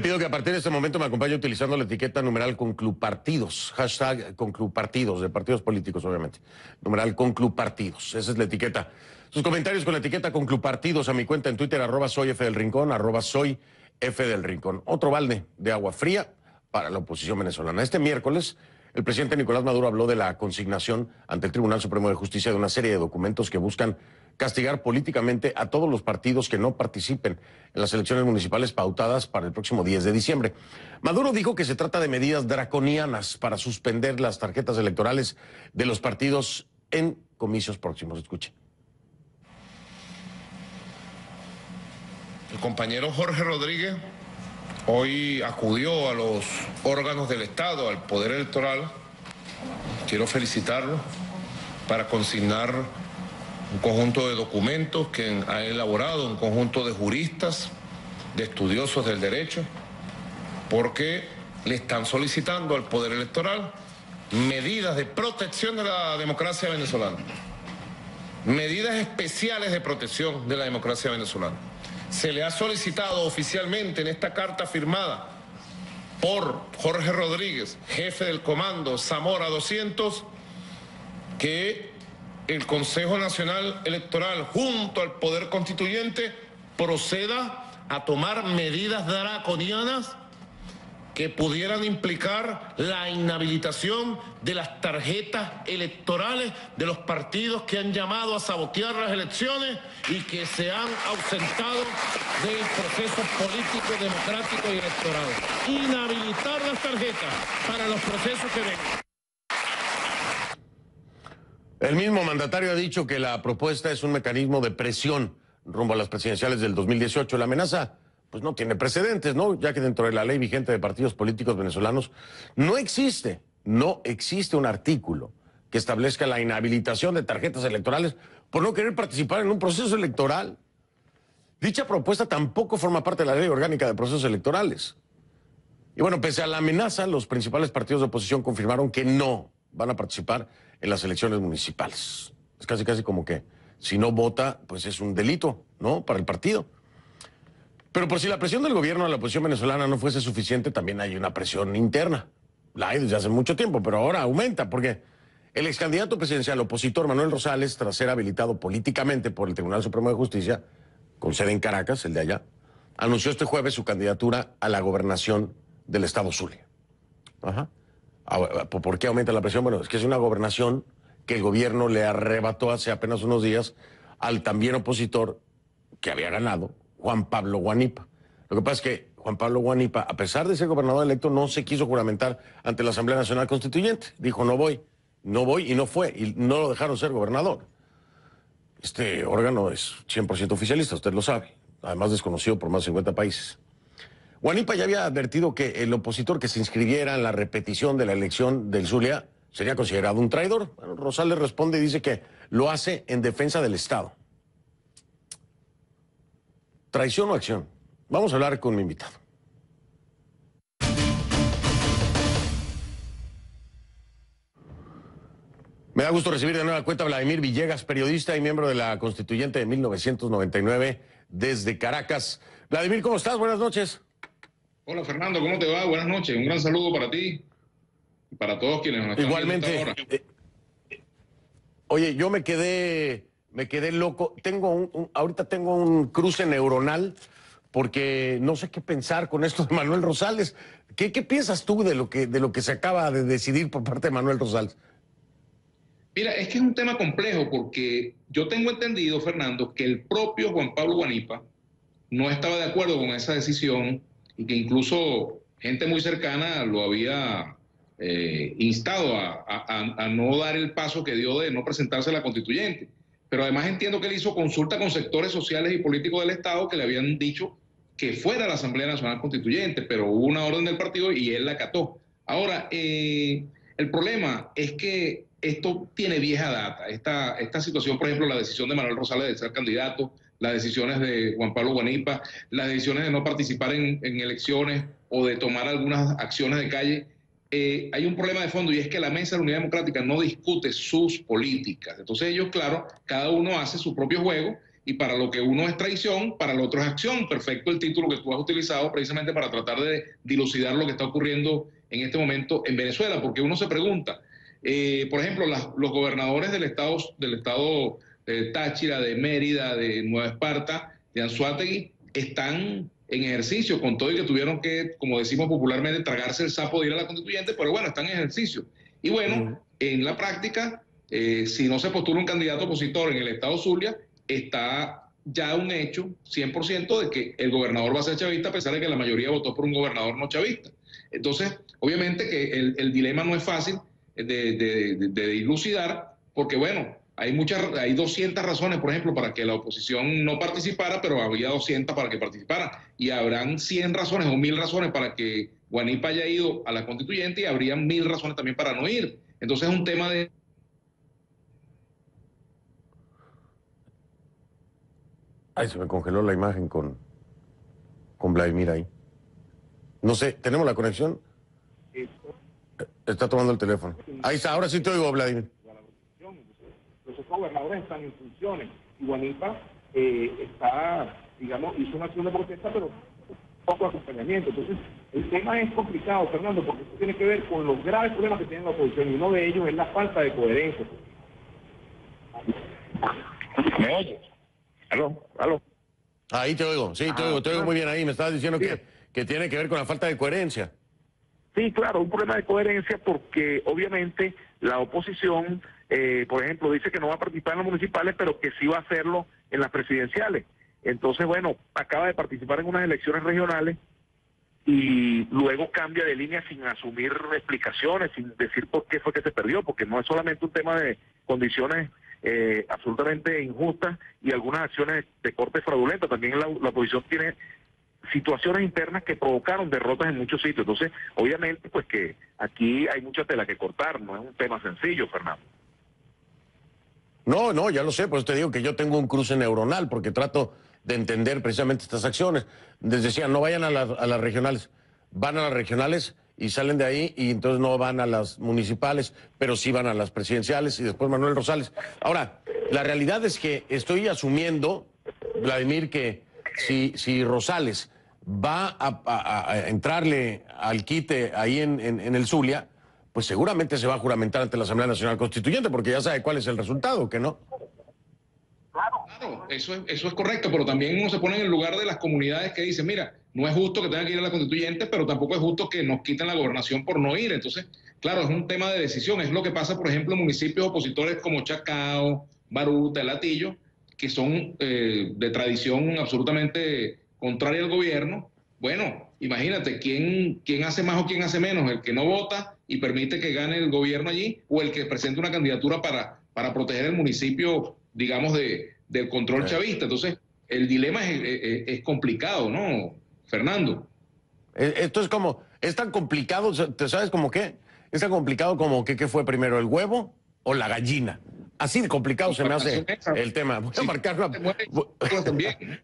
Pido que a partir de este momento me acompañe utilizando la etiqueta numeral conclupartidos, hashtag conclupartidos, de partidos políticos, obviamente. Numeral conclupartidos, esa es la etiqueta. Sus comentarios con la etiqueta conclupartidos a mi cuenta en Twitter, @soyfdelrincón, @soyfdelrincón. Otro balde de agua fría para la oposición venezolana. Este miércoles, el presidente Nicolás Maduro habló de la consignación ante el Tribunal Supremo de Justicia de una serie de documentos que buscan castigar políticamente a todos los partidos que no participen en las elecciones municipales pautadas para el próximo 10 de diciembre. Maduro dijo que se trata de medidas draconianas para suspender las tarjetas electorales de los partidos en comicios próximos. Escuche. El compañero Jorge Rodríguez hoy acudió a los órganos del Estado, al Poder Electoral. Quiero felicitarlo para consignar un conjunto de documentos que ha elaborado un conjunto de juristas, de estudiosos del derecho, porque le están solicitando al Poder Electoral medidas de protección de la democracia venezolana, medidas especiales de protección de la democracia venezolana. Se le ha solicitado oficialmente en esta carta firmada por Jorge Rodríguez, jefe del comando Zamora 200, que el Consejo Nacional Electoral, junto al Poder Constituyente, proceda a tomar medidas draconianas que pudieran implicar la inhabilitación de las tarjetas electorales de los partidos que han llamado a sabotear las elecciones y que se han ausentado del proceso político, democrático y electoral. Inhabilitar las tarjetas para los procesos que vengan. El mismo mandatario ha dicho que la propuesta es un mecanismo de presión rumbo a las presidenciales del 2018. La amenaza, pues no tiene precedentes, ¿no? Ya que dentro de la ley vigente de partidos políticos venezolanos no existe un artículo que establezca la inhabilitación de tarjetas electorales por no querer participar en un proceso electoral. Dicha propuesta tampoco forma parte de la ley orgánica de procesos electorales. Y bueno, pese a la amenaza, los principales partidos de oposición confirmaron que no van a participar en las elecciones municipales. Es casi como que si no vota, pues es un delito, ¿no? Para el partido. Pero por si la presión del gobierno a la oposición venezolana no fuese suficiente, también hay una presión interna. La hay desde hace mucho tiempo, pero ahora aumenta, porque el ex candidato presidencial opositor Manuel Rosales, tras ser habilitado políticamente por el Tribunal Supremo de Justicia, con sede en Caracas, el de allá, anunció este jueves su candidatura a la gobernación del estado Zulia. Ajá. ¿Por qué aumenta la presión? Bueno, es que es una gobernación que el gobierno le arrebató hace apenas unos días al también opositor que había ganado, Juan Pablo Guanipa. Lo que pasa es que Juan Pablo Guanipa, a pesar de ser gobernador electo, no se quiso juramentar ante la Asamblea Nacional Constituyente. Dijo, no voy y no fue, y no lo dejaron ser gobernador. Este órgano es 100% oficialista, usted lo sabe, además desconocido por más de 50 países. Guanipa ya había advertido que el opositor que se inscribiera en la repetición de la elección del Zulia sería considerado un traidor. Bueno, Rosales responde y dice que lo hace en defensa del Estado. ¿Traición o acción? Vamos a hablar con mi invitado. Me da gusto recibir de nueva cuenta a Vladimir Villegas, periodista y miembro de la Constituyente de 1999 desde Caracas. Vladimir, ¿cómo estás? Buenas noches. Hola Fernando, ¿cómo te va? Buenas noches. Un gran saludo para ti y para todos quienes nos están igualmente viendo hasta ahora. Oye, yo me quedé loco. Ahorita tengo un cruce neuronal porque no sé qué pensar con esto de Manuel Rosales. ¿Qué piensas tú de lo que se acaba de decidir por parte de Manuel Rosales? Mira, es que es un tema complejo porque yo tengo entendido, Fernando, que el propio Juan Pablo Guanipa no estaba de acuerdo con esa decisión y que incluso gente muy cercana lo había instado a no dar el paso que dio de no presentarse a la constituyente. Pero además entiendo que él hizo consulta con sectores sociales y políticos del Estado que le habían dicho que fuera a la Asamblea Nacional Constituyente, pero hubo una orden del partido y él la acató. Ahora, el problema es que esto tiene vieja data. Esta situación, por ejemplo, la decisión de Manuel Rosales de ser candidato, las decisiones de Juan Pablo Guanipa, las decisiones de no participar en elecciones o de tomar algunas acciones de calle, hay un problema de fondo y es que la Mesa de la Unidad Democrática no discute sus políticas. Entonces ellos, claro, cada uno hace su propio juego y para lo que uno es traición, para el otro es acción. Perfecto el título que tú has utilizado precisamente para tratar de dilucidar lo que está ocurriendo en este momento en Venezuela, porque uno se pregunta, por ejemplo, los gobernadores del estado de Táchira, de Mérida, de Nueva Esparta, de Anzoátegui, están en ejercicio, con todo y que tuvieron que, como decimos popularmente, tragarse el sapo de ir a la constituyente, pero bueno, están en ejercicio. Y bueno, en la práctica, si no se postula un candidato opositor en el estado Zulia, está ya un hecho 100% de que el gobernador va a ser chavista, a pesar de que la mayoría votó por un gobernador no chavista. Entonces, obviamente que el dilema no es fácil de dilucidar, porque bueno, hay 200 razones, por ejemplo, para que la oposición no participara, pero había 200 para que participara. Y habrán 100 razones o 1000 razones para que Guanipa haya ido a la constituyente y habrían 1000 razones también para no ir. Entonces es un tema de... Ay, se me congeló la imagen con Vladimir ahí. No sé, ¿tenemos la conexión? Está tomando el teléfono. Ahí está, ahora sí te oigo, Vladimir. Los otros gobernadores están en funciones y Guanipa está, digamos, hizo una acción de protesta, pero poco acompañamiento. Entonces, el tema es complicado, Fernando, porque esto tiene que ver con los graves problemas que tiene la oposición y uno de ellos es la falta de coherencia. ¿Me oyes? ¿Aló? Ahí te oigo, sí, te oigo muy bien ahí. Me estabas diciendo que tiene que ver con la falta de coherencia. Sí, claro, un problema de coherencia porque obviamente la oposición, por ejemplo, dice que no va a participar en las municipales, pero que sí va a hacerlo en las presidenciales. Entonces, bueno, acaba de participar en unas elecciones regionales y luego cambia de línea sin asumir explicaciones, sin decir por qué fue que se perdió, porque no es solamente un tema de condiciones absolutamente injustas y algunas acciones de corte fraudulento, también la oposición tiene situaciones internas que provocaron derrotas en muchos sitios. Entonces, obviamente, pues que aquí hay mucha tela que cortar, no es un tema sencillo, Fernando. No, ya lo sé, pues te digo que yo tengo un cruce neuronal porque trato de entender precisamente estas acciones. Les decía, no vayan a las regionales, van a las regionales y salen de ahí y entonces no van a las municipales, pero sí van a las presidenciales y después Manuel Rosales. Ahora, la realidad es que estoy asumiendo, Vladimir, que si Rosales va a entrarle al quite ahí en el Zulia, pues seguramente se va a juramentar ante la Asamblea Nacional Constituyente, porque ya sabe cuál es el resultado, ¿que no? Claro, eso es correcto, pero también uno se pone en el lugar de las comunidades que dicen, mira, no es justo que tengan que ir a la constituyente, pero tampoco es justo que nos quiten la gobernación por no ir. Entonces, claro, es un tema de decisión. Es lo que pasa, por ejemplo, en municipios opositores como Chacao, Baruta, El Hatillo, que son de tradición absolutamente contraria al gobierno. Bueno, imagínate, ¿quién hace más o quién hace menos? ¿El que no vota y permite que gane el gobierno allí o el que presenta una candidatura para proteger el municipio, digamos, del control chavista? Entonces, el dilema es complicado, ¿no, Fernando? Esto es tan complicado, ¿te sabes cómo qué? Es tan complicado como que ¿qué fue primero, el huevo o la gallina? Así de complicado se me hace el tema. Voy a marcar también.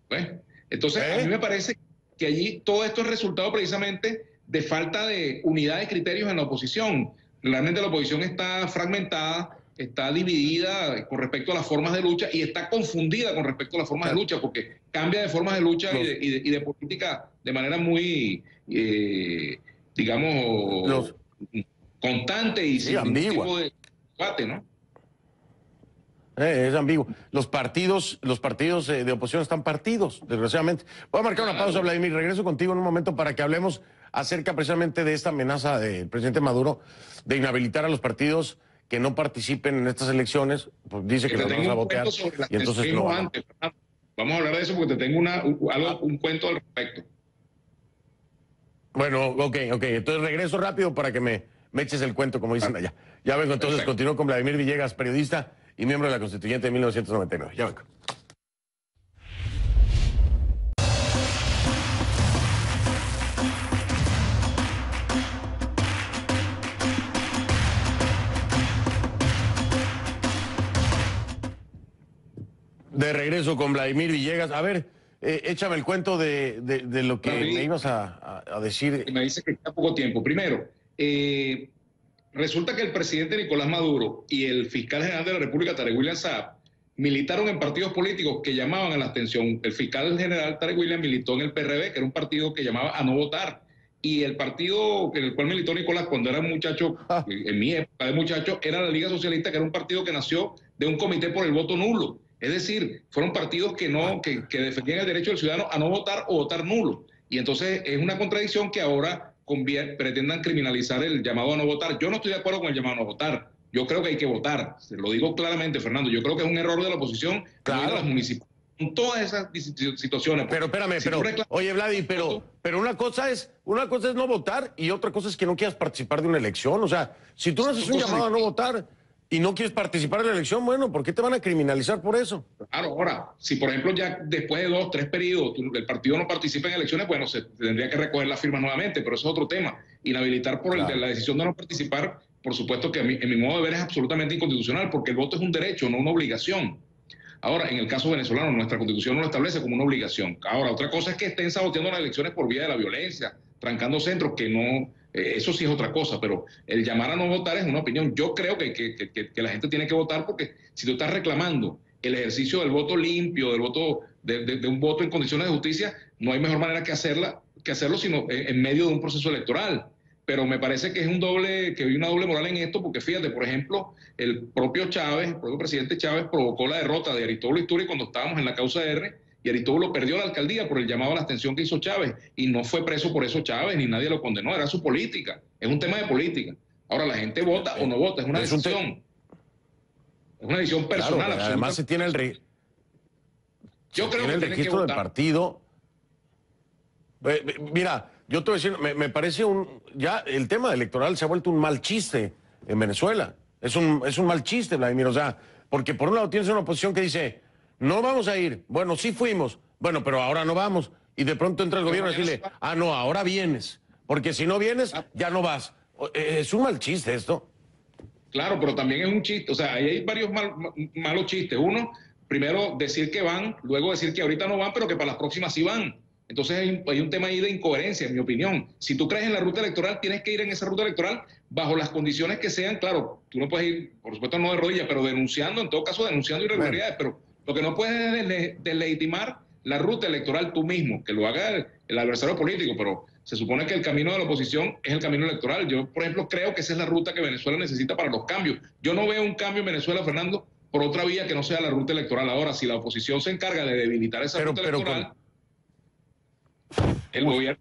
Bueno, entonces, a mí me parece que allí todo esto es resultado precisamente de falta de unidad de criterios en la oposición. Realmente la oposición está fragmentada, está dividida con respecto a las formas de lucha y está confundida con respecto a las formas de lucha, porque cambia de formas de lucha y de política de manera muy, digamos, constante y sin ningún tipo de debate, ¿no? Es ambiguo. Los partidos de oposición están partidos, desgraciadamente. Voy a marcar una pausa, Vladimir. Regreso contigo en un momento para que hablemos acerca precisamente de esta amenaza del presidente Maduro de inhabilitar a los partidos que no participen en estas elecciones. Pues dice que los vamos a votar. Y entonces no van. Vamos a hablar de eso porque te tengo un cuento al respecto. Bueno, ok. Entonces regreso rápido para que me eches el cuento, como dicen allá. Ya vengo, entonces continúo con Vladimir Villegas, periodista y miembro de la Constituyente de 1999. Ya vengo. De regreso con Vladimir Villegas. A ver, échame el cuento de lo que me ibas a decir. Me dice que queda poco tiempo. Primero, resulta que el presidente Nicolás Maduro y el fiscal general de la República, Tarek William Saab, militaron en partidos políticos que llamaban a la abstención. El fiscal general Tarek Williams militó en el PRD, que era un partido que llamaba a no votar. Y el partido en el cual militó Nicolás cuando era muchacho, en mi época de muchacho, era la Liga Socialista, que era un partido que nació de un comité por el voto nulo. Es decir, fueron partidos que defendían el derecho del ciudadano a no votar o votar nulo. Y entonces es una contradicción que ahora pretendan criminalizar el llamado a no votar. Yo no estoy de acuerdo con el llamado a no votar. Yo creo que hay que votar. Se lo digo claramente, Fernando. Yo creo que es un error de la oposición, claro, de las municipales, en todas esas situaciones. Pero espérame, oye, Vladi, pero una cosa es no votar y otra cosa es que no quieras participar de una elección. O sea, si tú no haces un llamado a no votar y no quieres participar de la elección, bueno, ¿por qué te van a criminalizar por eso? Claro, ahora, si por ejemplo ya después de 2, 3 periodos el partido no participa en elecciones, bueno, se tendría que recoger las firmas nuevamente, pero eso es otro tema. Inhabilitar por la decisión de no participar, por supuesto que en mi modo de ver es absolutamente inconstitucional, porque el voto es un derecho, no una obligación. Ahora, en el caso venezolano, nuestra Constitución no lo establece como una obligación. Ahora, otra cosa es que estén saboteando las elecciones por vía de la violencia, trancando centros, que no, eso sí es otra cosa, pero el llamar a no votar es una opinión. Yo creo que la gente tiene que votar, porque si tú estás reclamando el ejercicio del voto limpio, del voto de un voto en condiciones de justicia, no hay mejor manera que hacerlo sino en medio de un proceso electoral. Pero me parece que hay una doble moral en esto, porque fíjate, por ejemplo, el propio presidente Chávez provocó la derrota de Aristóbulo Isturi cuando estábamos en la causa R, y Aristóbulo perdió la alcaldía por el llamado a la abstención que hizo Chávez, y no fue preso por eso Chávez, ni nadie lo condenó, era su política, es un tema de política. Ahora, la gente vota o no vota, es una decisión. Es una decisión personal. Claro, además se tiene el Yo creo que el registro del partido. Mira, yo te voy a decir, me parece ya el tema electoral se ha vuelto un mal chiste en Venezuela. Es un mal chiste, Vladimir. O sea, porque por un lado tienes una oposición que dice, no vamos a ir. Bueno, sí fuimos. Bueno, pero ahora no vamos. Y de pronto entra el gobierno a decirle, no, ahora vienes. Porque si no vienes, ya no vas. Es un mal chiste esto. Claro, pero también es un chiste. O sea, ahí hay varios malos chistes. Uno, primero decir que van, luego decir que ahorita no van, pero que para las próximas sí van. Entonces hay un tema ahí de incoherencia, en mi opinión. Si tú crees en la ruta electoral, tienes que ir en esa ruta electoral bajo las condiciones que sean. Claro, tú no puedes ir, por supuesto no de rodillas, pero denunciando, en todo caso denunciando irregularidades. Pero lo que no puedes es deslegitimar la ruta electoral tú mismo, que lo haga el adversario político, pero se supone que el camino de la oposición es el camino electoral. Yo, por ejemplo, creo que esa es la ruta que Venezuela necesita para los cambios. Yo no veo un cambio en Venezuela, Fernando, por otra vía que no sea la ruta electoral. Ahora, si la oposición se encarga de debilitar esa ruta electoral...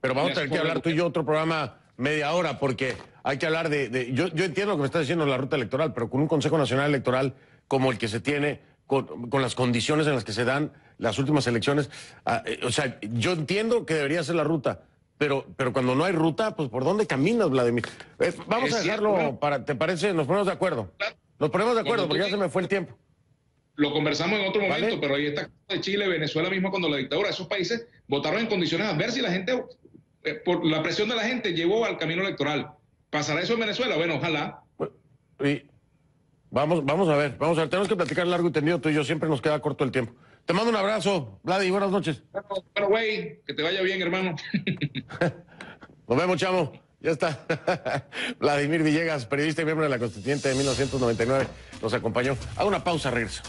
Pero vamos a tener que hablar tú y yo otro programa media hora, porque hay que hablar yo entiendo lo que me estás diciendo en la ruta electoral, pero con un Consejo Nacional Electoral como el que se tiene, con las condiciones en las que se dan las últimas elecciones, o sea, yo entiendo que debería ser la ruta, pero cuando no hay ruta, pues ¿por dónde caminas, Vladimir? Vamos a dejarlo, ¿te parece? Nos ponemos de acuerdo. Nos ponemos de acuerdo, porque ya se me fue el tiempo. Lo conversamos en otro momento, pero ahí está de Chile, Venezuela mismo, cuando la dictadura, esos países votaron en condiciones adversas y la gente, por la presión de la gente, llevó al camino electoral. ¿Pasará eso en Venezuela? Bueno, ojalá. Y vamos a ver, tenemos que platicar largo y tendido, tú y yo, siempre nos queda corto el tiempo. Te mando un abrazo, Vladi, buenas noches. Bueno, güey, que te vaya bien, hermano. Nos vemos, chamo. Ya está. Vladimir Villegas, periodista y miembro de la Constituyente de 1999, nos acompañó. Hago una pausa, regreso.